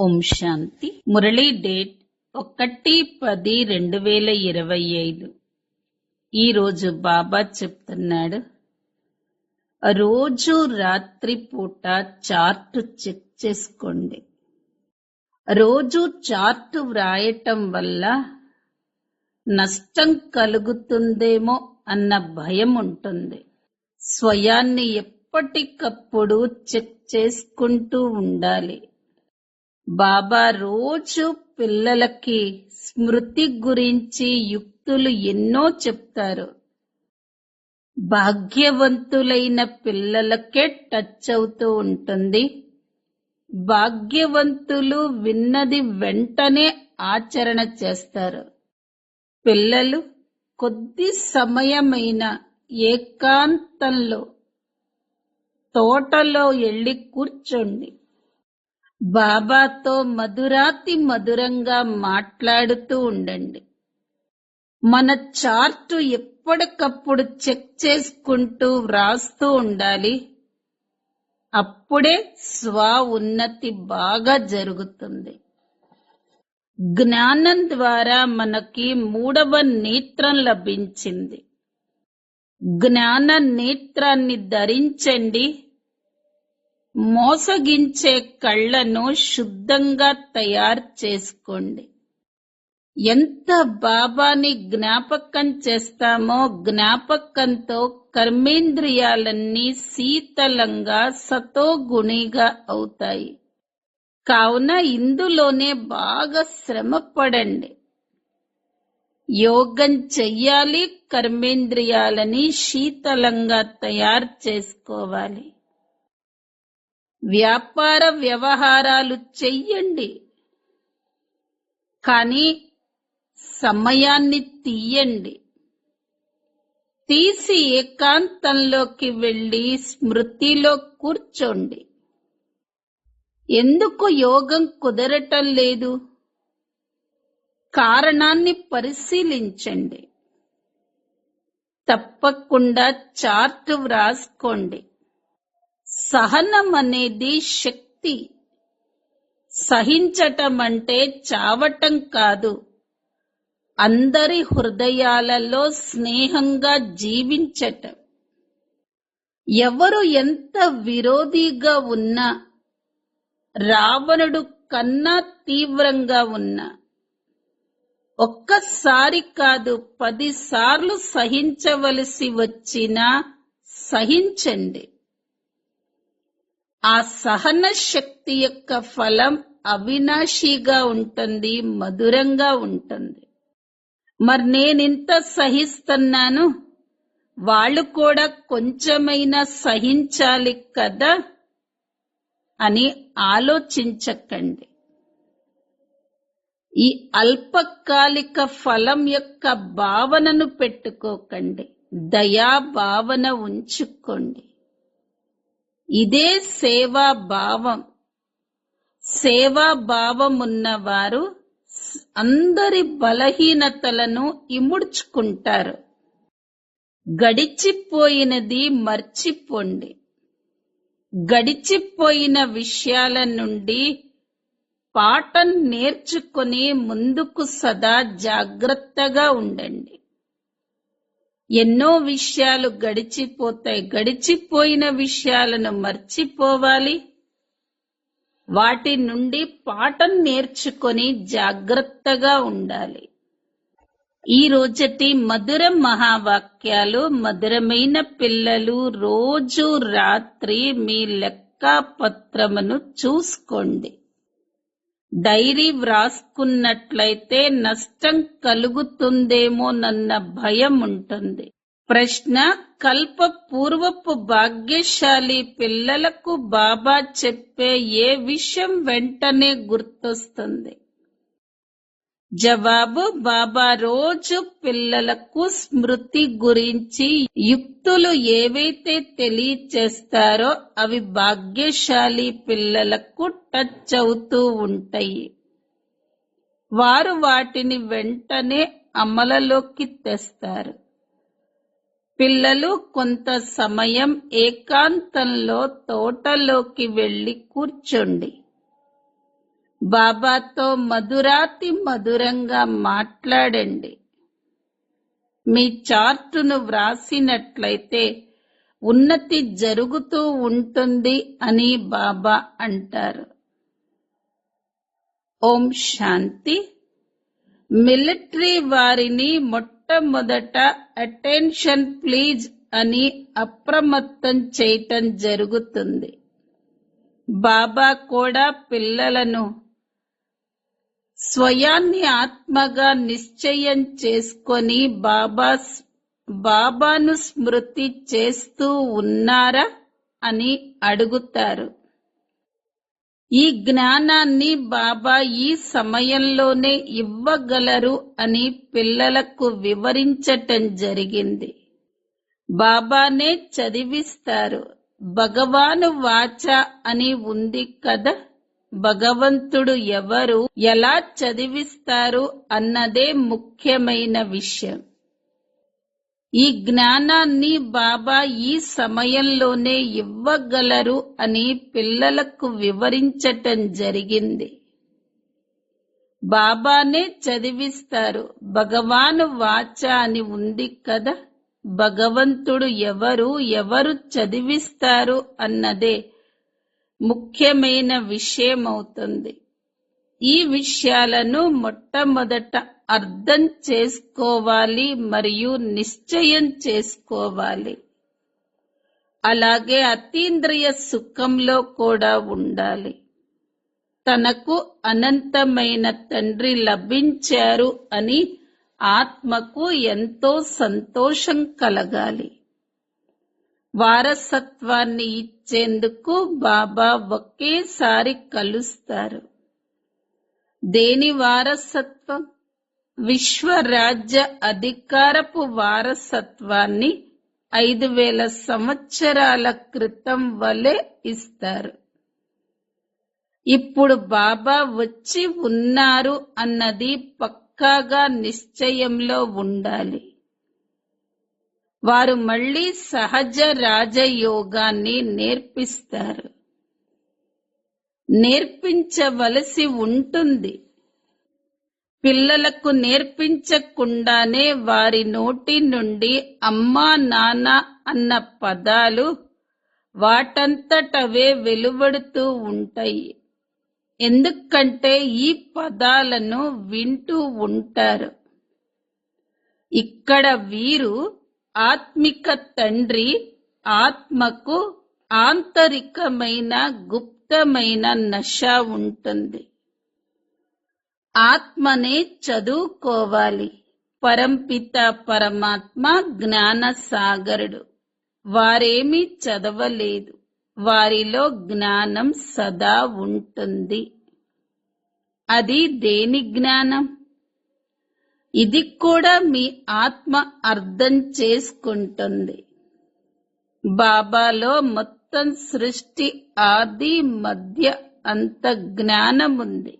ఓం శాంతి. Murali date 1-10-2025. ఈరోజు బాబా చెప్తున్నాడు, రోజు రాత్రి పూట చార్ట్ చెక్ చేసుకోండి. రోజు చార్ట్ వ్రాయటం వల్ల నష్టం కలుగుతుందేమో అన్న భయం ఉంటుంది. స్వయాన్ని ఎప్పటికప్పుడు చెక్ చేసుకుంటూ ఉండాలి. బాబా రోజు పిల్లలకి స్మృతి గురించి యుక్తులు ఎన్నో చెప్తారు. భాగ్యవంతులైన పిల్లలకే టచ్ అవుతూ ఉంటుంది. భాగ్యవంతులు విన్నది వెంటనే ఆచరణ చేస్తారు. పిల్లలు కొద్ది సమయమైన ఏకాంతంలో తోటలో వెళ్ళి కూర్చోండి. బాబాతో మధురాతి మధురంగా మాట్లాడుతూ ఉండండి. మన చార్టు ఎప్పటికప్పుడు చెక్ చేసుకుంటూ వ్రాస్తూ ఉండాలి. అప్పుడే స్వ ఉన్నతి బాగా జరుగుతుంది. జ్ఞానం ద్వారా మనకి 3వ నేత్రం లభించింది. జ్ఞాన నేత్రాన్ని ధరించండి. మోసగించే కళ్ళను శుద్ధంగా తయారు చేసుకోండి. ఎంత బాబాని జ్ఞాపకం చేస్తామో జ్ఞాపకంతో కర్మేంద్రియాలన్నీ శీతలంగా సతోగుణిగా అవుతాయి. కావున ఇందులోనే బాగా శ్రమ పడండి. యోగం చెయ్యాలి. కర్మేంద్రియాలని శీతలంగా తయారు చేసుకోవాలి. వ్యాపార వ్యవహారాలు చెయ్యండి, కానీ సమయాన్ని తీయండి. తీసి ఏకాంతంలోకి వెళ్ళి స్మృతిలో కూర్చోండి. ఎందుకు యోగం కుదరటం లేదు? కారణాన్ని పరిశీలించండి. తప్పకుండా చార్ట్ వ్రాసుకోండి. సహనం అనేది శక్తి. సహించటం అంటే చావటం కాదు. అందరి హృదయాలలో స్నేహంగా జీవించటం. ఎవరు ఎంత విరోధిగా ఉన్నా, రావణుడు కన్నా తీవ్రంగా ఉన్నా, ఒక్కసారి కాదు 10 సార్లు సహించవలసి వచ్చినా సహించండి. ఆ సహన శక్తి యొక్క ఫలం అవినాశిగా ఉంటుంది, మధురంగా ఉంటుంది. మరి నేనింత సహిస్తున్నాను, వాళ్ళు కూడా కొంచెమైనా సహించాలి కదా అని ఆలోచించకండి. ఈ అల్పకాలిక ఫలం యొక్క భావనను పెట్టుకోకండి. దయా భావన ఉంచుకోండి. ఇదే సేవా భావం. సేవా భావం ఉన్నవారు అందరి బలహీనతలను ఇముడ్చుకుంటారు. గడిచిపోయినది మర్చిపోండి. గడిచిపోయిన విషయాల నుండి పాఠం నేర్చుకుని ముందుకు సదా జాగ్రత్తగా ఉండండి. ఎన్నో విషయాలు గడిచిపోతాయి. గడిచిపోయిన విషయాలను మర్చిపోవాలి. వాటి నుండి పాఠం నేర్చుకొని జాగ్రత్తగా ఉండాలి. ఈ రోజటి మధుర మహావాక్యాలు. మధురమైన పిల్లలు, రోజు రాత్రి మీ లెక్కాపత్రమును చూసుకోండి. డైరీ వ్రాసుకున్నట్లయితే నష్టం కలుగుతుందేమోనన్న భయం ఉంటుంది. ప్రశ్న: కల్ప పూర్వపు భాగ్యశాలి పిల్లలకు బాబా చెప్పే ఏ విషయం వెంటనే గుర్తొస్తుంది? జవాబు: బాబా రోజు పిల్లలకు స్మృతి గురించి యుక్తులు ఏవైతే తెలియచేస్తారో అవి భాగ్యశాలి పిల్లలకు టచ్ అవుతూ ఉంటాయి. వారు వాటిని వెంటనే అమలులోకి తెస్తారు. పిల్లలు కొంత సమయం ఏకాంతంలో తోటలోకి వెళ్ళి కూర్చోండి. బాబాతో మధురాతి మధురంగా మాట్లాడండి. మీ చార్టును వ్రాసినట్లయితే ఉన్నతి జరుగుతూ ఉంటుంది అని బాబా అంటారు. ఓం శాంతి. మిలిటరీ వారిని మొట్టమొదట అటెన్షన్ ప్లీజ్ అని అప్రమత్తం చేయటం జరుగుతుంది. బాబా కూడా పిల్లలను స్వయాన్ని ఆత్మగా నిశ్చయం చేసుకొని బాబాను స్మృతి చేస్తూ ఉన్నారా అని అడుగుతారు. ఈ జ్ఞానాన్ని బాబా ఈ సమయంలోనే ఇవ్వగలరు అని పిల్లలకు వివరించటం జరిగింది. బాబానే చదివిస్తారు. భగవాను వాచ అని ఉంది కదా, భగవంతుడు ఎవరు, ఎలా చదివిస్తారు అన్నదే ముఖ్యమైన విషయం. ఈ జ్ఞానాన్ని బాబా ఈ సమయంలోనే ఇవ్వగలరు అని పిల్లలకు వివరించటం జరిగింది. బాబానే చదివిస్తారు. భగవాను వాచ అని ఉంది కదా, భగవంతుడు ఎవరు చదివిస్తారు అన్నదే ముఖ్యమైన విషయమవుతుంది. ఈ విషయాలను మొట్టమొదట అర్థం చేసుకోవాలి మరియు నిశ్చయం చేసుకోవాలి. అలాగే అతీంద్రియ సుఖంలో కూడా ఉండాలి. తనకు అనంతమైన తండ్రి లభించారు అని ఆత్మకు ఎంతో సంతోషం కలగాలి. వారసత్వాన్ని ఇచ్చేందుకు బాబా ఒకేసారి కలుస్తారు. దేని వారసత్వం? విశ్వరాజ్య అధికారపు వారసత్వాన్ని 5000 సంవత్సరాల క్రితం వలె ఇస్తారు. ఇప్పుడు బాబా వచ్చి ఉన్నారు అన్నది పక్కాగా నిశ్చయంలో ఉండాలి. వారు మళ్ళీ సహజ రాజయోగాన్ని నేర్పిస్తారు. నేర్పించవలసి ఉంటుంది. పిల్లలకు నేర్పించకుండానే వారి నోటి నుండి అమ్మా నాన్న అన్న పదాలు వాటంతటవే వెలువడుతూ ఉంటాయి. ఎందుకంటే ఈ పదాలను వింటూ ఉంటారు. ఇక్కడ వీరు ఆత్మిక తండ్రి ఆత్మకు ఆంతరికమైన గుప్తమైన నశ ఉంటుంది. ఆత్మనే చదువుకోవాలి. పరంపిత పరమాత్మ జ్ఞాన సాగరుడు. వారేమీ చదవలేదు. వారిలో జ్ఞానం సదా ఉంటుంది. అది దేని జ్ఞానం? ఇది కూడా మీ ఆత్మ అర్థం చేసుకుంటుంది. బాబాలో మొత్తం సృష్టి ఆది మధ్య అంత జ్ఞానం ఉంది.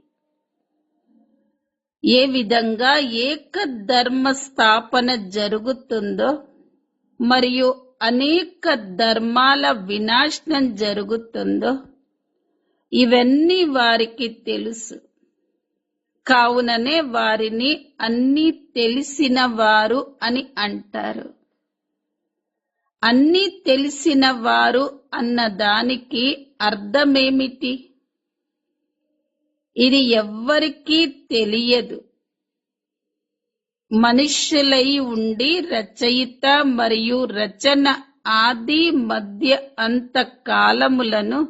ఏ విధంగా ఏక ధర్మ స్థాపన జరుగుతుందో మరియు అనేక ధర్మాల వినాశనం జరుగుతుందో ఇవన్నీ వారికి తెలుసు. కావుననే వారిని అన్నీ తెలిసిన వారు అని అంటారు. అన్నీ తెలిసిన వారు అన్న దానికి అర్థమేమిటి? ఇది ఎవ్వరికీ తెలియదు. మనుష్యులై ఉండి రచయిత మరియు రచన ఆది మధ్య అంత కాలములను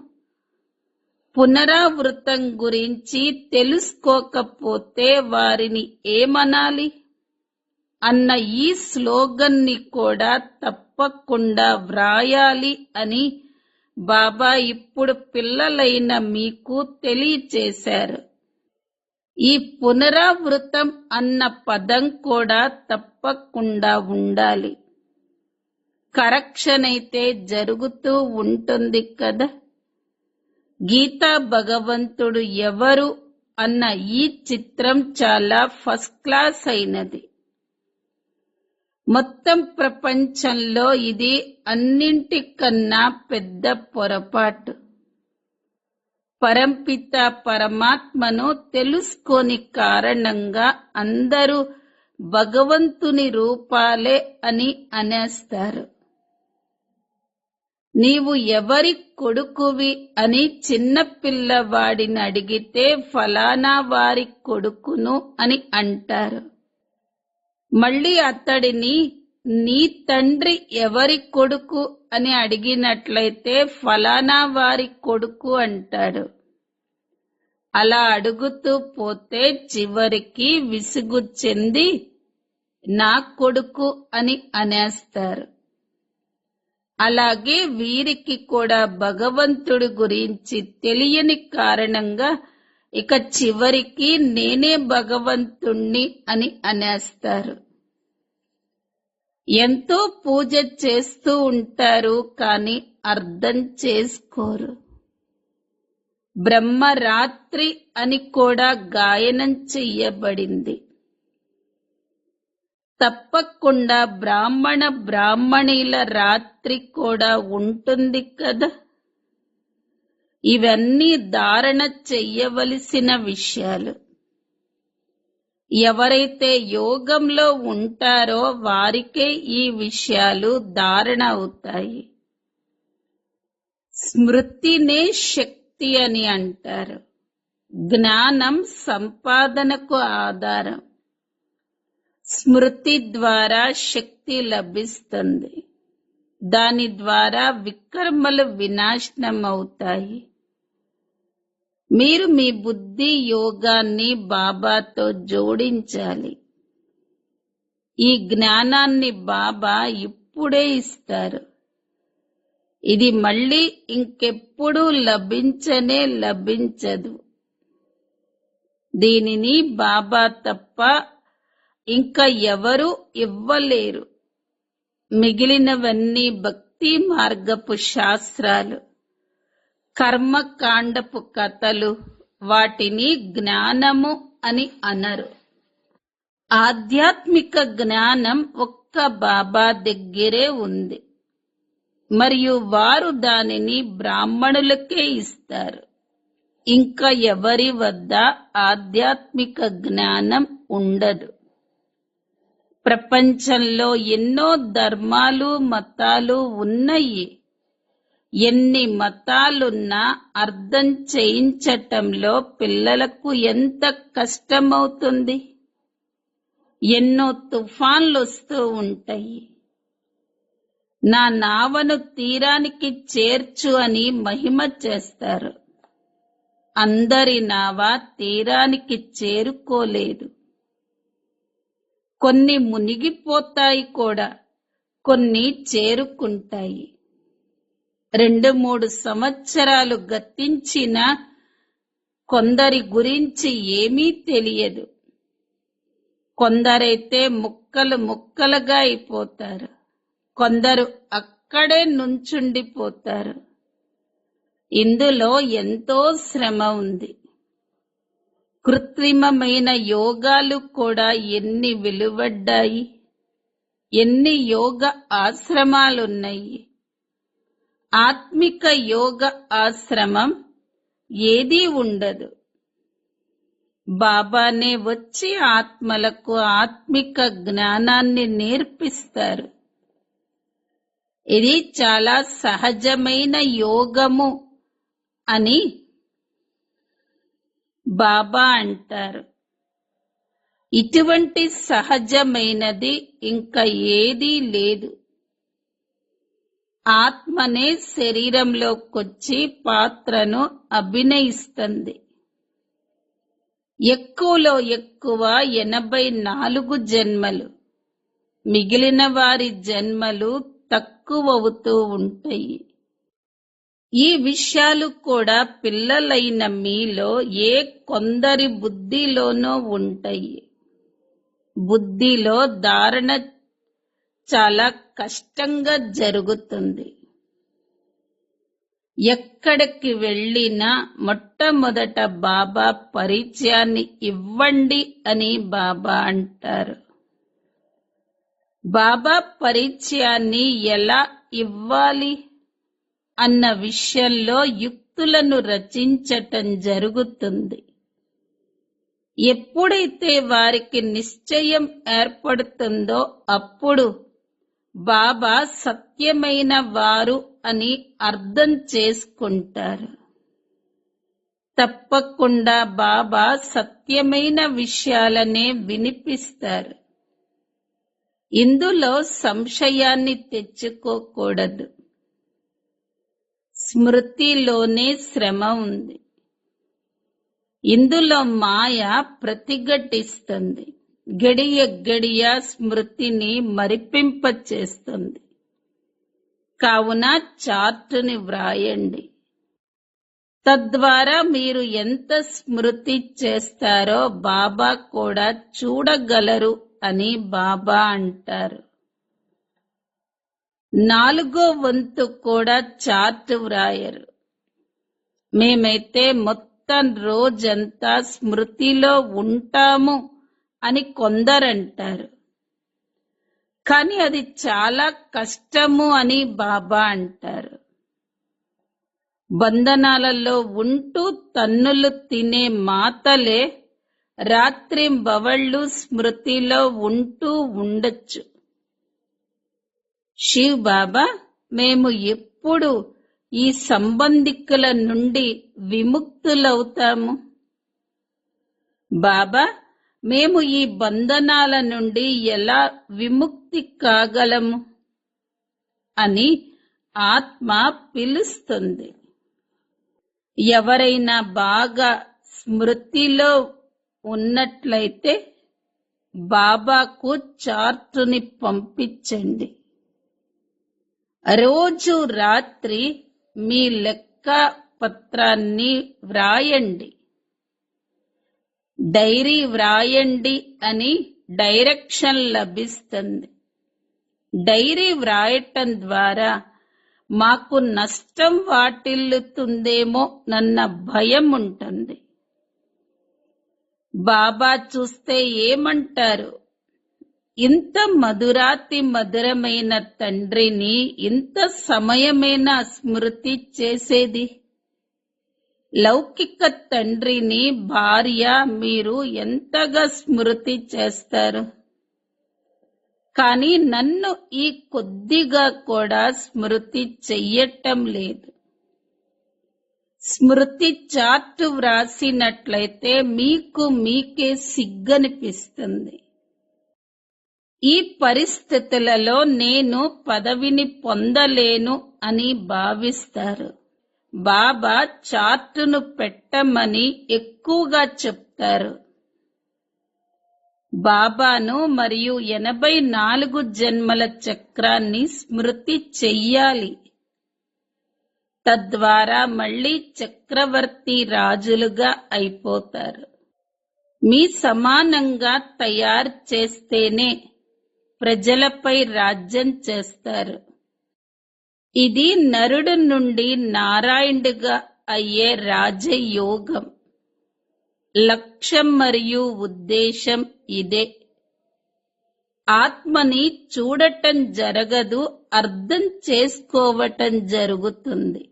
పునరావృతం గురించి తెలుసుకోకపోతే వారిని ఏమనాలి అన్న ఈ స్లోగన్ని కూడా తప్పకుండా వ్రాయాలి అని బాబా ఇప్పుడు పిల్లలైన మీకు తెలియచేశారు. ఈ పునరావృతం అన్న పదం కూడా తప్పకుండా ఉండాలి. కరెక్షన్ అయితే జరుగుతూ ఉంటుంది కదా. గీతా భగవంతుడు ఎవరు అన్న ఈ చిత్రం చాలా ఫస్ట్ క్లాస్ అయినది. మొత్తం ప్రపంచంలో ఇది అన్నింటికన్నా పెద్ద పొరపాటు. పరంపిత పరమాత్మను తెలుసుకోని కారణంగా అందరూ భగవంతుని రూపాలే అని అనేస్తారు. నీవు ఎవరి కొడుకువి అని చిన్న పిల్లవాడిని అడిగితే ఫలానా వారి కొడుకును అని అంటారు. మళ్ళీ అతడిని నీ తండ్రి ఎవరి కొడుకు అని అడిగినట్లయితే ఫలానా వారి కొడుకు అంటాడు. అలా అడుగుతూ పోతే చివరికి విసుగు చెంది నా కొడుకు అని అనేస్తారు. అలాగే వీరికి కూడా భగవంతుడి గురించి తెలియని కారణంగా ఇక చివరికి నేనే భగవంతుణ్ణి అని అనేస్తారు. ఎంతో పూజ చేస్తూ ఉంటారు, కానీ అర్థం చేసుకోరు. బ్రహ్మరాత్రి అని కూడా గాయనం చెయ్యబడింది. తప్పకుండా బ్రాహ్మణీల రాత్రి కూడా ఉంటుంది కదా. ఇవన్నీ ధారణ చెయ్యవలసిన విషయాలు. ఎవరైతే యోగంలో ఉంటారో వారికే ఈ విషయాలు ధారణ అవుతాయి. స్మృతినే శక్తి అని అంటారు. జ్ఞానం సంపాదనకు ఆధారం. స్మృతి ద్వారా శక్తి లభిస్తుంది. దాని ద్వారా వికర్మలు వినాశనం అవుతాయి. మీరు మీ బుద్ధి యోగాన్ని బాబాతో జోడించాలి. ఈ జ్ఞానాన్ని బాబా ఇప్పుడే ఇస్తారు. ఇది మళ్ళీ ఇంకెప్పుడూ లభించదు. దీనిని బాబా తప్ప ఇంకా ఎవరూ ఇవ్వలేరు. మిగిలినవన్నీ భక్తి మార్గపు శాస్త్రాలు, కర్మకాండపు కథలు. వాటిని జ్ఞానము అని అనరు. ఆధ్యాత్మిక జ్ఞానం ఒక్క బాబా దగ్గరే ఉంది, మరియు వారు దానిని బ్రాహ్మణులకే ఇస్తారు. ఇంకా ఎవరి వద్ద ఆధ్యాత్మిక జ్ఞానం ఉండదు. ప్రపంచంలో ఎన్నో ధర్మాలు మతాలు ఉన్నాయి. ఎన్ని మతాలున్నా అర్థం చేయించటంలో పిల్లలకు ఎంత కష్టమవుతుంది. ఎన్నో తుఫాన్లు వస్తూ ఉంటాయి. నా నావను తీరానికి చేర్చు అని మహిమ చేస్తారు. అందరి నావ తీరానికి చేరుకోలేదు. కొన్ని మునిగిపోతాయి కూడా, కొన్ని చేరుకుంటాయి. 2-3 సంవత్సరాలు గతించిన కొందరి గురించి ఏమీ తెలియదు. కొందరైతే ముక్కలు ముక్కలుగా అయిపోతారు. కొందరు అక్కడే నుంచుండిపోతారు. ఇందులో ఎంతో శ్రమ ఉంది. కృత్రిమమైన యోగాలు కూడా ఎన్ని వెలువడ్డాయి. ఎన్ని యోగ ఆశ్రమాలున్నాయి. ఆత్మిక యోగ ఆశ్రమం ఏదీ ఉండదు. బాబానే వచ్చి ఆత్మలకు ఆత్మిక జ్ఞానాన్ని నేర్పిస్తారు. ఇది చాలా సహజమైన యోగము అని బాబా అంటారు. ఇటువంటి సహజమైనది ఇంకా ఏదీ లేదు. ఆత్మనే శరీరంలోకొచ్చి పాత్రను అభినయిస్తుంది. ఎక్కువలో ఎక్కువ 84 జన్మలు. మిగిలిన వారి జన్మలు తక్కువవుతూ ఉంటాయి. ఈ విషయాలు కూడా పిల్లలైన మీలో ఏ కొందరి బుద్ధిలోనో ఉంటాయి. బుద్ధిలో ధారణ చాలా కష్టంగా జరుగుతుంది. ఎక్కడికి వెళ్ళినా మొట్టమొదట బాబా పరిచయాన్ని ఇవ్వండి అని బాబా అంటారు. బాబా పరిచయాన్ని ఎలా ఇవ్వాలి అన్న విషయంలో యుక్త వ్యక్తులను రచించటం జరుగుతుంది. ఎప్పుడైతే వారికి నిశ్చయం ఏర్పడుతుందో అప్పుడు బాబా సత్యమైన వారు అని అర్థం చేసుకుంటారు. తప్పకుండా బాబా సత్యమైన విషయాలనే వినిపిస్తారు. ఇందులో సంశయాన్ని తెచ్చుకోకూడదు. స్మృతిలోనే శ్రమ ఉంది. ఇందులో మాయ ప్రతిఘటిస్తుంది. గడియ గడియ స్మృతిని మరిపింపచేస్తుంది. కావున చార్టుని వ్రాయండి. తద్వారా మీరు ఎంత స్మృతి చేస్తారో బాబా కూడా చూడగలరు అని బాబా అంటారు. 4వ వంతు కూడా చార్ట్ వ్రాయరు. మేమైతే మొత్తం రోజంతా స్మృతిలో ఉంటాము అని కొందరంటారు. కానీ అది చాలా కష్టము అని బాబా అంటారు. బంధనాలలో ఉంటూ తన్నులు తినే మాతలే రాత్రింబవళ్ళు స్మృతిలో ఉంటూ ఉండొచ్చు. శివ్ బాబా, మేము ఎప్పుడు ఈ సంబంధికుల నుండి విముక్తులవుతాము? బాబా, మేము ఈ బంధనాల నుండి ఎలా విముక్తి కాగలము అని ఆత్మ పిలుస్తుంది. ఎవరైనా బాగా స్మృతిలో ఉన్నట్లయితే బాబాకు చార్టుని పంపించండి. రోజు రాత్రి మీ లెక్క పత్రాన్ని వ్రాయండి. డైరీ వ్రాయండి అని డైరెక్షన్ లభిస్తుంది. డైరీ వ్రాయటం ద్వారా మాకు నష్టం వాటిల్లుతుందేమో నన్న భయం ఉంటుంది. బాబా చూస్తే ఏమంటారు? ఇంత మధురాతి మధురమైన తండ్రిని ఇంత సమయమేనా స్మృతి చేసేది? లౌకిక తండ్రిని భార్య మీరు ఎంతగా స్మృతి చేస్తారు? కానీ నన్ను ఈ కొద్దిగా కూడా స్మృతి చెయ్యటం లేదు. స్మృతి చార్టు వ్రాసినట్లయితే మీకు మీకే సిగ్గనిపిస్తుంది. ఈ పరిస్థితులలో నేను పదవిని పొందలేను అని భావిస్తారు. బాబా చార్టును పెట్టమని ఎక్కువగా చెప్తారు. బాబాను మరియు 84 జన్మల చక్రాన్ని స్మృతి చెయ్యాలి. తద్వారా మళ్ళీ చక్రవర్తి రాజులుగా అయిపోతారు. మీ సమానంగా తయారు చేస్తేనే ప్రజలపై రాజ్యం చేస్తారు. ఇది నరుడు నుండి నారాయణుడిగా అయ్యే రాజయోగం. లక్ష్యం మరియు ఉద్దేశం ఇదే. ఆత్మని చూడటం జరగదు, అర్థం చేసుకోవటం జరుగుతుంది.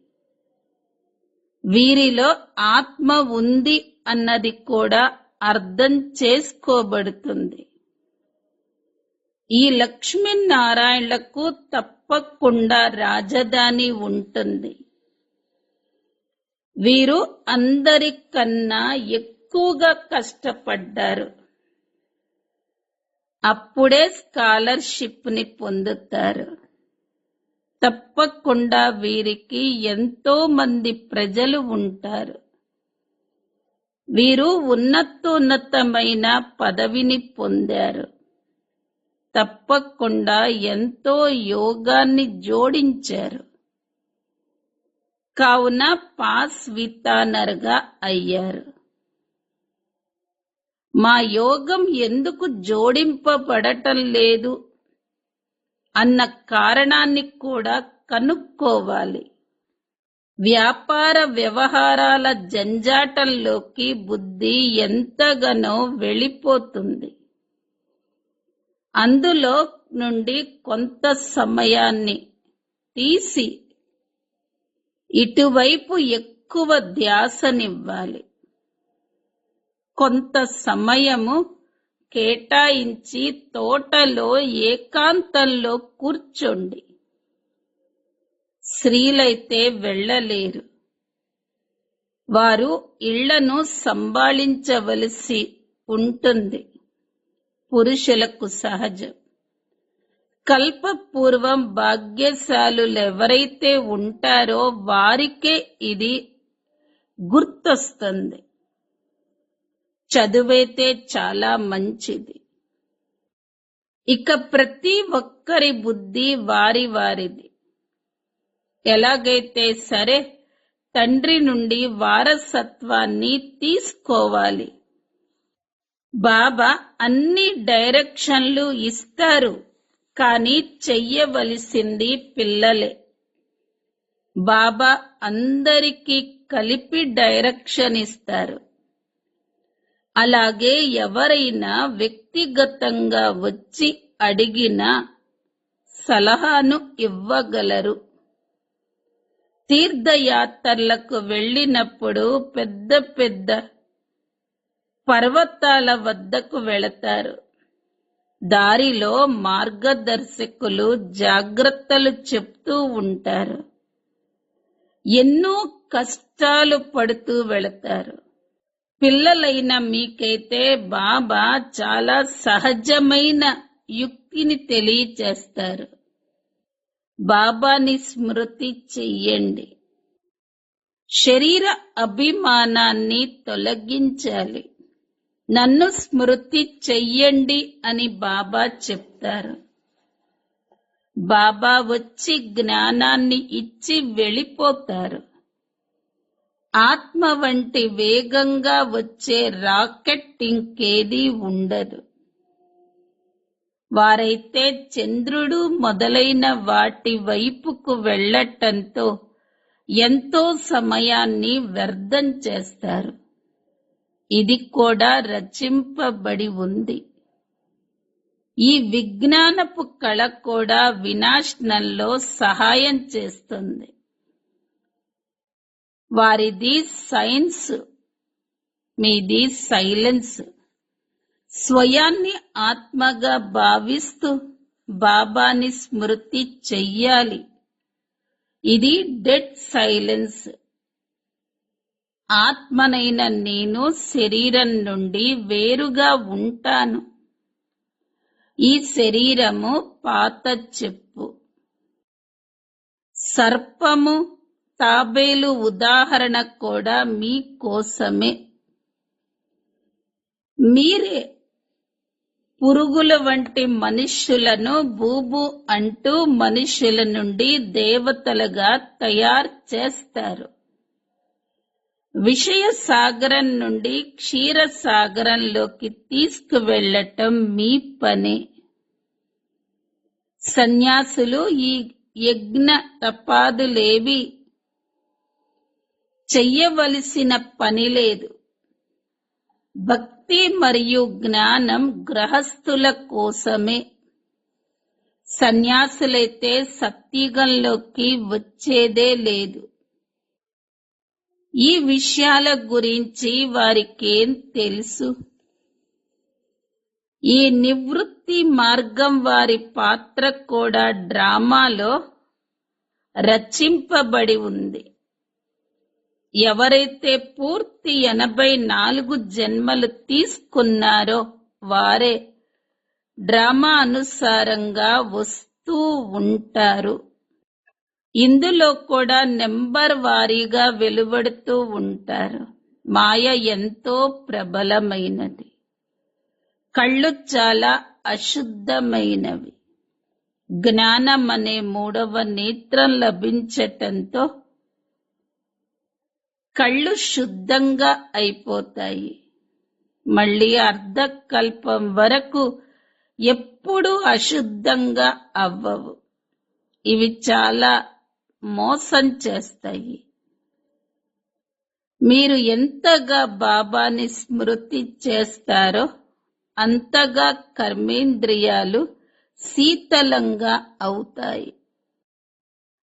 వీరిలో ఆత్మ ఉంది అన్నది కూడా అర్థం చేసుకోబడుతుంది. ఈ లక్ష్మీనారాయణులకు తప్పకుండా రాజధాని ఉంటుంది. వీరు అందరికన్నా ఎక్కువగా కష్టపడ్డారు. అప్పుడే స్కాలర్షిప్ ని పొందుతారు. తప్పకుండా వీరికి ఎంతో మంది ప్రజలు ఉంటారు. వీరు ఉన్నతోన్నతమైన పదవిని పొందారు. తప్పకుండా ఎంతో యోగాన్ని జోడించారు. కావున పాస్ వితానర్గా అయ్యారు. మా యోగం ఎందుకు జోడింపబడటం లేదు అన్న కారణాన్ని కూడా కనుక్కోవాలి. వ్యాపార వ్యవహారాల జంజాటంలోకి బుద్ధి ఎంతగానో వెళ్ళిపోతుంది. అందులో నుండి కొంత సమయాన్ని తీసి ఇటువైపు ఎక్కువ ధ్యాసనివ్వాలి. కొంత సమయము కేటాయించి తోటలో ఏకాంతంలో కూర్చోండి. స్త్రీలైతే వెళ్ళలేరు. వారు ఇళ్లను సంభాళించవలసి ఉంటుంది. పురుషులకు సహజం. కల్పపూర్వం భాగ్యశాలులెవరైతే ఉంటారో వారికే ఇది గుర్తొస్తుంది. చదువైతే చాలా మంచిది. ఇక ప్రతి ఒక్కరి బుద్ధి వారి వారిది. ఎలాగైతే సరే తండ్రి నుండి వారసత్వాన్ని తీసుకోవాలి. బాబా అన్ని డైరెక్షన్లు ఇస్తారు, కానీ చెయ్యవలసింది పిల్లలే. బాబా అందరికీ కలిపి డైరెక్షన్ ఇస్తారు. అలాగే ఎవరైనా వ్యక్తిగతంగా వచ్చి అడిగినా సలహాను ఇవ్వగలరు. తీర్థయాత్రలకు వెళ్ళినప్పుడు పెద్ద పెద్ద పర్వతాల వద్దకు వెళతారు. దారిలో మార్గదర్శకులు జాగ్రత్తలు చెప్తూ ఉంటారు. ఎన్నో కష్టాలు పడుతూ వెళతారు. పిల్లలైన మీకైతే బాబా చాలా సహజమైన యుక్తిని తెలియచేస్తారు. బాబాని స్మృతి చెయ్యండి. శరీర అభిమానాన్ని తొలగించాలి. నన్ను స్మృతి చెయ్యండి అని బాబా చెప్తారు. బాబా వచ్చి జ్ఞానాన్ని ఇచ్చి వెళ్ళిపోతారు. ఆత్మ వంటి వేగంగా వచ్చే రాకెట్ ఇంకేదీ ఉండదు. వారైతే చంద్రుడు మొదలైన వాటి వైపుకు వెళ్ళటంతో ఎంతో సమయాన్ని వ్యర్థం చేస్తారు. ఇది కూడా రచింపబడి ఉంది. ఈ విజ్ఞానపు కళ కూడా వినాశనంలో సహాయం చేస్తుంది. వారిది సైన్స్, మీది సైలెన్స్. స్వయాన్ని ఆత్మగా భావిస్తూ బాబాని స్మృతి చెయ్యాలి. ఇది డెడ్ సైలెన్స్. ఆత్మనైన నేను శరీరం నుండి వేరుగా ఉంటాను. ఈ శరీరము పాత చెప్పు. సర్పము, తాబేలు ఉదాహరణ కూడా మీ కోసమే. మీరే పురుగుల వంటి మనుష్యులను బూబు అంటూ మనుష్యుల నుండి దేవతలుగా తయారు చేస్తారు. విషయ సాగరం నుండి క్షీర సాగరంలోకి తీసుకువెళ్ళటం మీ పనే. సన్యాసులు ఈ యజ్ఞ తపాదులేవి చెయ్యవలసిన పని లేదు. భక్తి మరియు జ్ఞానం గృహస్థుల కోసమే. సన్యాసులైతే సత్యుగంలోకి వచ్చేదే లేదు. ఈ విషయాల గురించి వారికేం తెలుసు? ఈ నివృత్తి మార్గం వారి పాత్ర కూడా డ్రామాలో రచింపబడి ఉంది. ఎవరైతే పూర్తి 84 జన్మలు తీసుకున్నారో వారే డ్రామా అనుసారంగా వస్తూ ఉంటారు. ఇందులో కూడా నెంబర్ వారీగా వెలువడుతూ ఉంటారు. మాయ ఎంతో ప్రబలమైనది. కళ్ళు చాలా అశుద్ధమైనవి. జ్ఞానం అనే 3వ నేత్రం లభించటంతో కళ్ళు శుద్ధంగా అయిపోతాయి. మళ్ళీ అర్ధకల్పం వరకు ఎప్పుడూ అశుద్ధంగా అవ్వవు. ఇవి చాలా మోసం చేస్తాయి. మీరు ఎంతగా బాబాని స్మృతి చేస్తారో అంతగా కర్మేంద్రియాలు శీతలంగా అవుతాయి.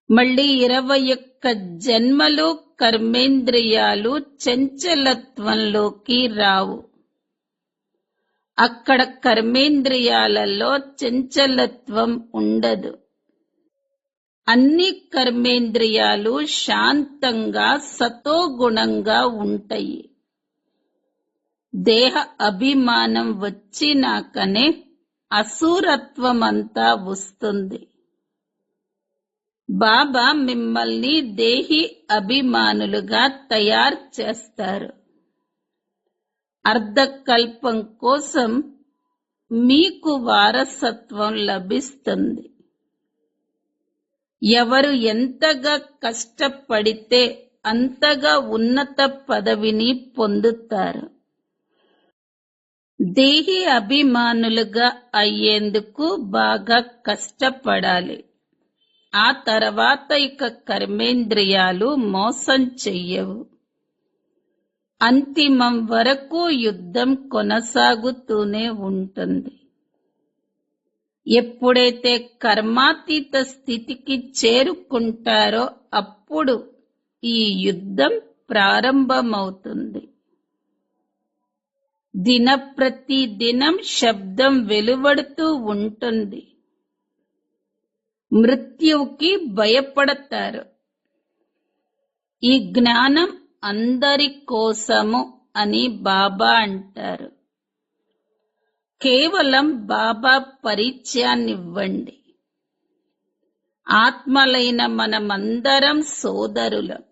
మళ్ళీ 21 జన్మలు కర్మేంద్రియాలు చంచలత్వంలోకి రావు. అక్కడ కర్మేంద్రియాలలో చంచలత్వం ఉండదు. అన్ని కర్మేంద్రియాలు శాంతంగా సతోగుణంగా ఉంటాయి. దేహ అభిమానం వచ్చినాకనే అసూరత్వమంతా వస్తుంది. బాబా మిమ్మల్ని దేహి అభిమానులుగా తయారు చేస్తారు. అర్ధకల్పం కోసం మీకు వారసత్వం లభిస్తుంది. ఎవరు ఎంతగా కష్టపడితే అంతగా ఉన్నత పదవిని పొందుతారు. దేహి అభిమానులుగా అయ్యేందుకు బాగా కష్టపడాలి. ఆ తర్వాత ఇక కర్మేంద్రియాలు మోసం చెయ్యవు. అంతిమం వరకు యుద్ధం కొనసాగుతూనే ఉంటుంది. ఎప్పుడైతే కర్మాతీత స్థితికి చేరుకుంటారో అప్పుడు ఈ యుద్ధం ప్రారంభమవుతుంది. దినప్రతి దినం శబ్దం వెలువడుతూ ఉంటుంది. మృత్యువుకి భయపడతారు. ఈ జ్ఞానం అందరి కోసము అని బాబా అంటారు. కేవలం బాబా పరిచయాన్నివ్వండి. ఆత్మలైన మనమందరం సోదరులం.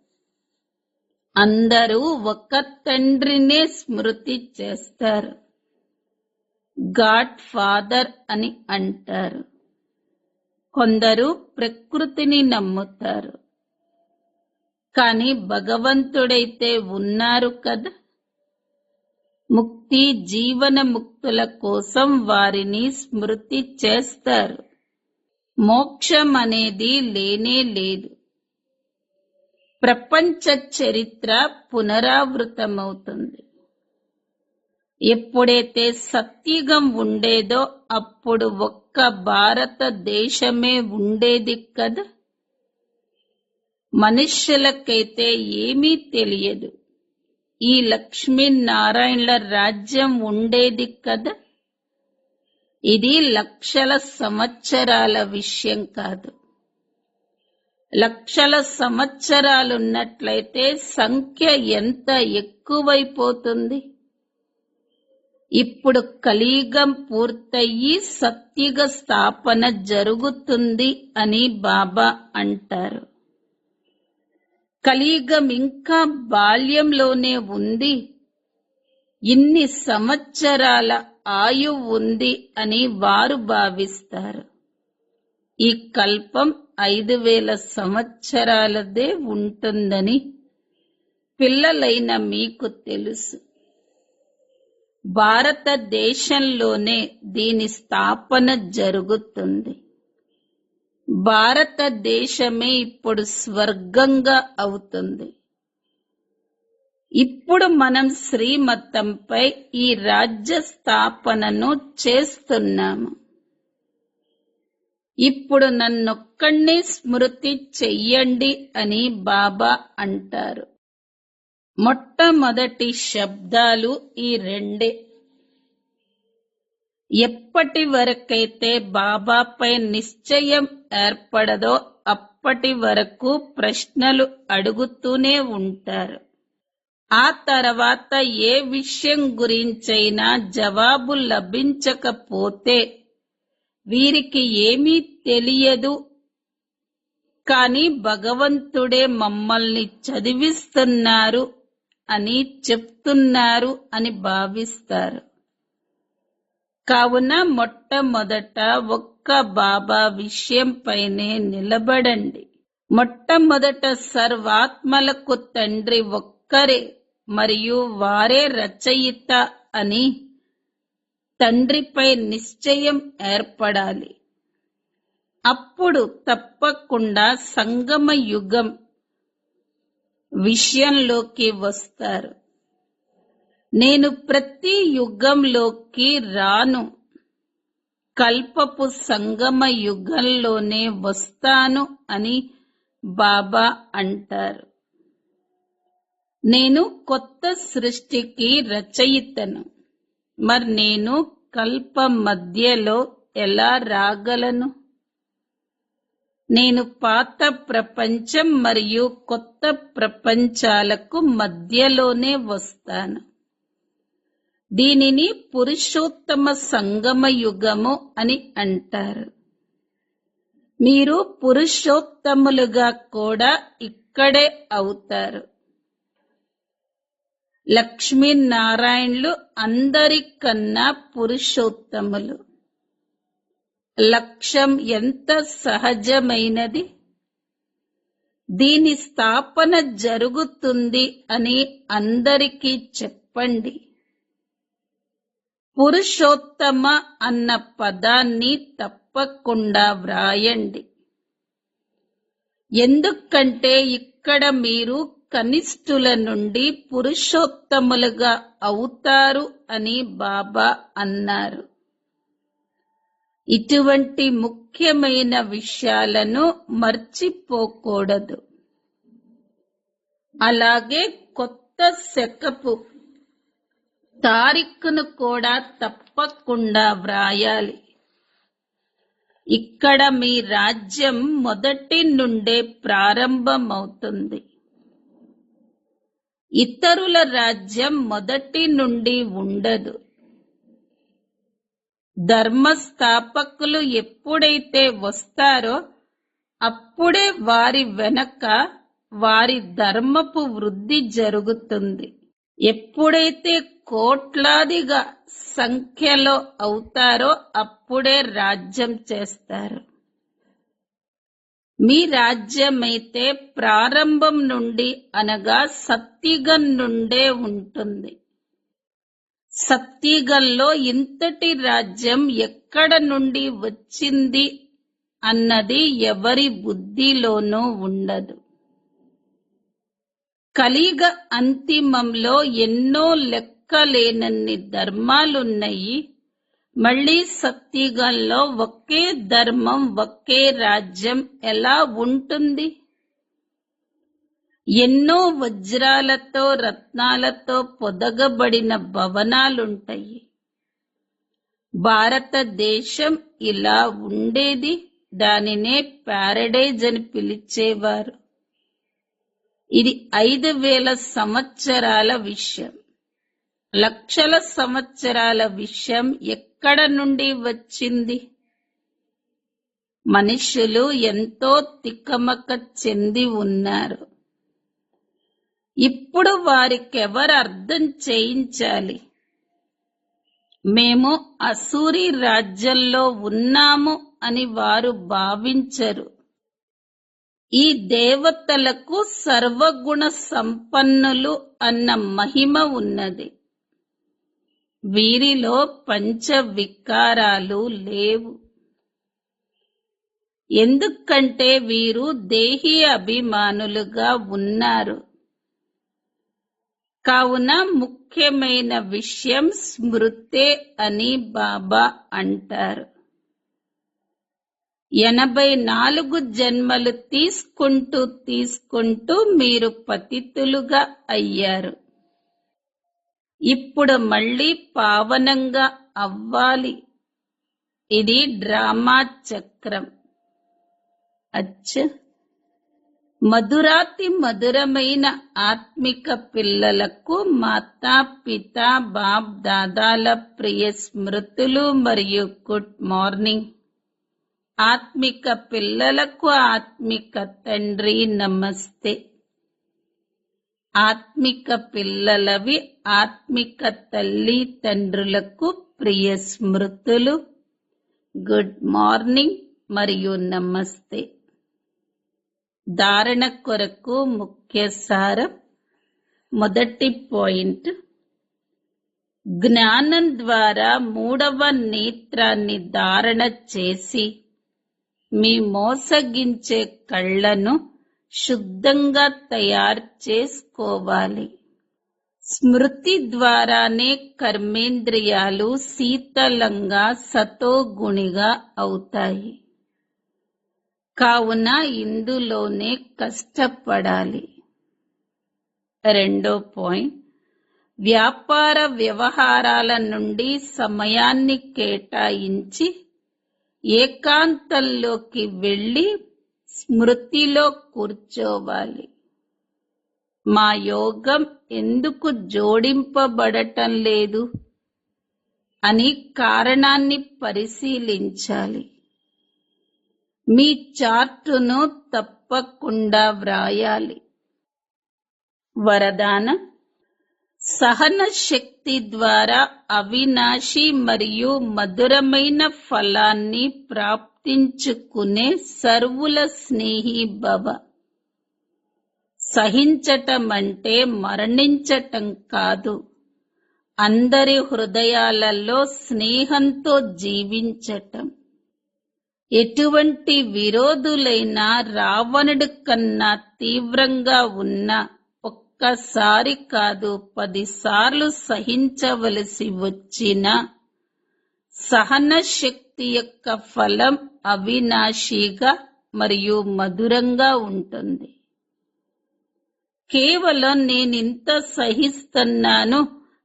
అందరూ ఒక తండ్రినే స్మృతి చేస్తారు. గాడ్ ఫాదర్ అని అంటారు. కొందరు ప్రకృతిని నమ్ముతారు. కానీ భగవంతుడైతే ఉన్నారు కదా. ముక్తి జీవన ముక్తుల కోసం వారిని స్మృతి చేస్తారు. మోక్షం అనేది లేనే లేదు. ప్రపంచ చరిత్ర పునరావృతమవుతుంది. ఎప్పుడైతే సత్యుగం ఉండేదో అప్పుడు ఒక్క భారతదేశమే ఉండేది కదా. మనుష్యులకైతే ఏమీ తెలియదు. ఈ లక్ష్మీనారాయణల రాజ్యం ఉండేది కదా. ఇది లక్షల సంవత్సరాల విషయం కాదు. లక్షల సంవత్సరాలున్నట్లయితే సంఖ్య ఎంత ఎక్కువైపోతుంది. ఇప్పుడు కలియుగం పూర్తయి సత్యుగ స్థాపన జరుగుతుంది అని బాబా అంటారు. కలియుగం ఇంకా బాల్యంలోనే ఉంది. ఇన్ని సంవత్సరాల ఆయువు ఉంది అని వారు భావిస్తారు. ఈ కల్పం 5000 సంవత్సరాలదే ఉంటుందని పిల్లలైన మీకు తెలుసు. భారతదేశంలోనే దీని స్థాపన జరుగుతుంది. భారతదేశమే ఇప్పుడు స్వర్గంగా అవుతుంది. ఇప్పుడు మనం శ్రీమతంపై ఈ రాజ్య స్థాపనను చేస్తున్నాము. ఇప్పుడు నన్నొక్కడిని స్మృతి చెయ్యండి అని బాబా అంటారు. మొట్టమొదటి శబ్దాలు ఈ రెండే. ఎప్పటి వరకైతే బాబాపై నిశ్చయం ఏర్పడదో అప్పటి వరకు ప్రశ్నలు అడుగుతూనే ఉంటారు. ఆ తర్వాత ఏ విషయం గురించైనా జవాబు లభించకపోతే వీరికి ఏమీ తెలియదు, కానీ భగవంతుడే మమ్మల్ని చదివిస్తున్నారు అని చెప్తున్నారు అని భావిస్తారు. కావున మొట్టమొదట ఒక్క బాబా విషయంపైనే నిలబడండి. మొట్టమొదట సర్వాత్మలకు తండ్రి ఒక్కరే మరియు వారే రచయిత అని తండ్రిపై నిశ్చయం ఏర్పడాలి. అప్పుడు తప్పకుండా సంగమ యుగం విషయంలోకి వస్తారు. నేను ప్రతి యుగంలోకి రాను, కల్పపు సంగమ యుగంలోనే వస్తాను అని బాబా అంటారు. నేను కొత్త సృష్టికి రచయితను. మరి నేను కల్ప మధ్యలో ఎలా రాగలను? నేను పాత ప్రపంచం మరియు కొత్త ప్రపంచాలకు మధ్యలోనే వస్తాను. దీనిని పురుషోత్తమ సంగమ యుగము అని అంటారు. మీరు పురుషోత్తములుగా కూడా ఇక్కడే అవుతారు. లక్ష్మీనారాయణులు అందరికన్నా పురుషోత్తములు. లక్ష్యం ఎంత సహజమైనది. దీని స్థాపన జరుగుతుంది అని అందరికీ చెప్పండి. పురుషోత్తమ అన్న పదాన్ని తప్పకుండా వ్రాయండి. ఎందుకంటే ఇక్కడ మీరు కనిష్ఠుల నుండి పురుషోత్తములుగా అవుతారు అని బాబా అన్నారు. ఇటువంటి ముఖ్యమైన విషయాలను మర్చిపోకూడదు. అలాగే కొత్త శకపు తారీఖును కూడా తప్పకుండా వ్రాయాలి. ఇక్కడ మీ రాజ్యం మొదటి నుండే ప్రారంభమవుతుంది. ఇతరుల రాజ్యం మొదటి నుండి ఉండదు. ధర్మస్థాపకులు ఎప్పుడైతే వస్తారో అప్పుడే వారి వెనక వారి ధర్మపు వృద్ధి జరుగుతుంది. ఎప్పుడైతే కోట్లాదిగా సంఖ్యలో అవుతారో అప్పుడే రాజ్యం చేస్తారు. మీ రాజ్యమైతే ప్రారంభం నుండి అనగా సత్యుగం నుండే ఉంటుంది. సత్యుగంలో ఇంతటి రాజ్యం ఎక్కడ నుండి వచ్చింది అన్నది ఎవరి బుద్ధిలోనూ ఉండదు. కలియుగ అంతిమంలో ఎన్నో లెక్కలేనన్ని ధర్మాలున్నాయి. మళ్ళీ సత్యుగంలో ఒకే ధర్మం ఒకే రాజ్యం ఎలా ఉంటుంది? ఎన్నో వజ్రాలతో రత్నాలతో పొదగబడిన భవనాలుంటాయి. భారతదేశం ఇలా ఉండేది. దానినే ప్యారడైజ్ అని పిలిచేవారు. ఇది 5000 సంవత్సరాల విషయం. లక్షల సంవత్సరాల విషయం ఎక్కడ నుండి వచ్చింది? మనుషులు ఎంతో తికమక చెంది ఉన్నారు. ఇప్పుడు వారికెవరు అర్థం చేయించాలి? మేము అసూరి రాజ్యంలో ఉన్నాము అని వారు భావించరు. ఈ దేవతలకు సర్వగుణ సంపన్నులు అన్న మహిమ ఉన్నది. వీరిలో పంచ వికారాలు లేవు. ఎందుకంటే వీరు దేహీ అభిమానులుగా ఉన్నారు. కావున ముఖ్యమైన విషయం స్మృతే అని బాబా అంటారు. 84 జన్మలు తీసుకుంటూ మీరు పతితులుగా అయ్యారు. ఇప్పుడు మళ్ళీ పావనంగా అవ్వాలి. ఇది డ్రామా చక్రం. మధురాతి మధురమైన ఆత్మిక పిల్లలకు మాతా పిత బాప్ దాదాల ప్రియ స్మృతులు మరియు గుడ్ మార్నింగ్. ఆత్మిక పిల్లలకు ఆత్మిక తండ్రి నమస్తే. ఆత్మిక పిల్లలవి ఆత్మిక తల్లి తండ్రులకు ప్రియ స్మృతులు, గుడ్ మార్నింగ్ మరియు నమస్తే. ధారణ కొరకు ముఖ్య సారం. మొదటి పాయింట్, జ్ఞానం ద్వారా 3వ నేత్రాన్ని ధారణ చేసి మీ మోసగించే కళ్ళను శుద్ధంగా తయారు చేసుకోవాలి. స్మృతి ద్వారానే కర్మేంద్రియాలు శీతలంగా సతోగుణిగా అవుతాయి. కావున ఇందులోనే కష్టపడాలి. రెండో పాయింట్, వ్యాపార వ్యవహారాల నుండి సమయాన్ని కేటాయించి ఏకాంతంలోకి వెళ్ళి స్మృతిలో కూర్చోవాలి. మా యోగం ఎందుకు జోడింపబడటం లేదు అని కారణాన్ని పరిశీలించాలి. మీ చార్టును తప్పకుండా వ్రాయాలి. వరదానం: సహన శక్తి ద్వారా అవినాశి మరియు మధురమైన ఫలాన్ని ప్రాప్తించుకునే సర్వుల స్నేహి భవ. సహించటం అంటే మరణించటం కాదు, అందరి హృదయాలలో స్నేహంతో జీవించటం. ఎటువంటి విరోధులైనా రావణుడి కన్నా తీవ్రంగా ఉన్నా ఒక్కసారి కాదు 10 సార్లు సహించవలసి వచ్చినా సహన శక్తి యొక్క ఫలం అవినాశిగా మరియు మధురంగా ఉంటుంది. కేవలం నేనింత సహిస్తున్నాను,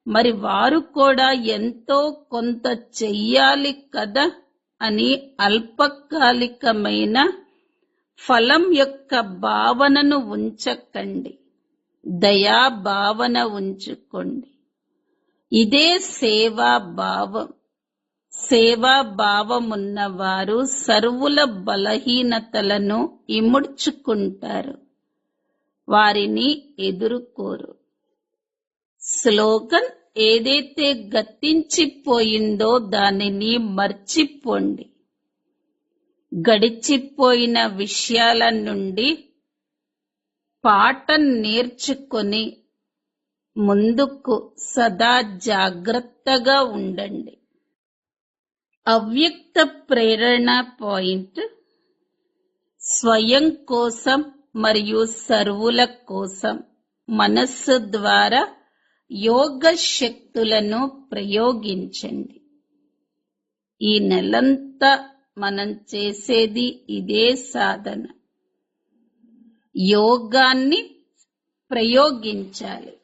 మరి వారు కూడా ఎంతో కొంత చెయ్యాలి కదా అని అల్పకాలికమైన ఫలం యొక్క భావనను ఉంచకండి. దయా భావన ఉంచుకోండి. ఇదే సేవా భావం. సేవా భావమున్నవారు సర్వుల బలహీనతలను ఇముడ్చుకుంటారు, వారిని ఎదుర్కోరు. స్లోగన్: ఏదైతే గతించిపోయిందో దానిని మర్చిపోండి. గడిచిపోయిన విషయాల నుండి పాఠం నేర్చుకొని ముందుకు సదా జాగ్రత్తగా ఉండండి. అవ్యక్త ప్రేరణ పాయింట్: స్వయం కోసం మరియు సర్వుల కోసం మనస్సు ద్వారా యోగ శక్తులను ప్రయోగించండి. ఈ నెలంతా మనం చేసేది ఇదే సాధన. యోగాన్ని ప్రయోగించాలి.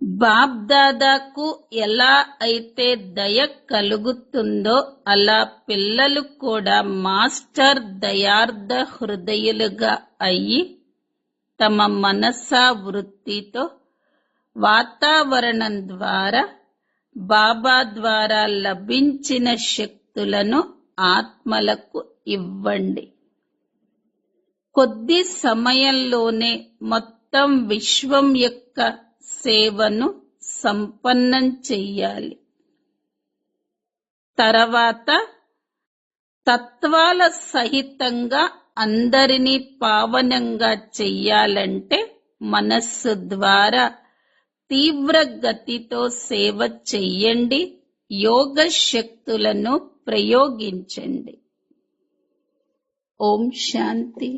బాబ్దాదాకు ఎలా అయితే దయ కలుగుతుందో అలా పిల్లలు కూడా మాస్టర్ దయార్థ హృదయులుగా అయ్యి తమ మనసా వృత్తితో వాతావరణం ద్వారా బాబా ద్వారా లభించిన శక్తులను ఆత్మలకు ఇవ్వండి. కొద్ది సమయంలోనే మొత్తం విశ్వం యొక్క సేవను సంపన్నం చెయ్యాలి. తర్వాత తత్వాల సహితంగా అందరినీ పావనంగా చెయ్యాలంటే మనస్సు ద్వారా తీవ్ర గతితో సేవ చెయ్యండి. యోగ శక్తులను ప్రయోగించండి. ఓం శాంతి.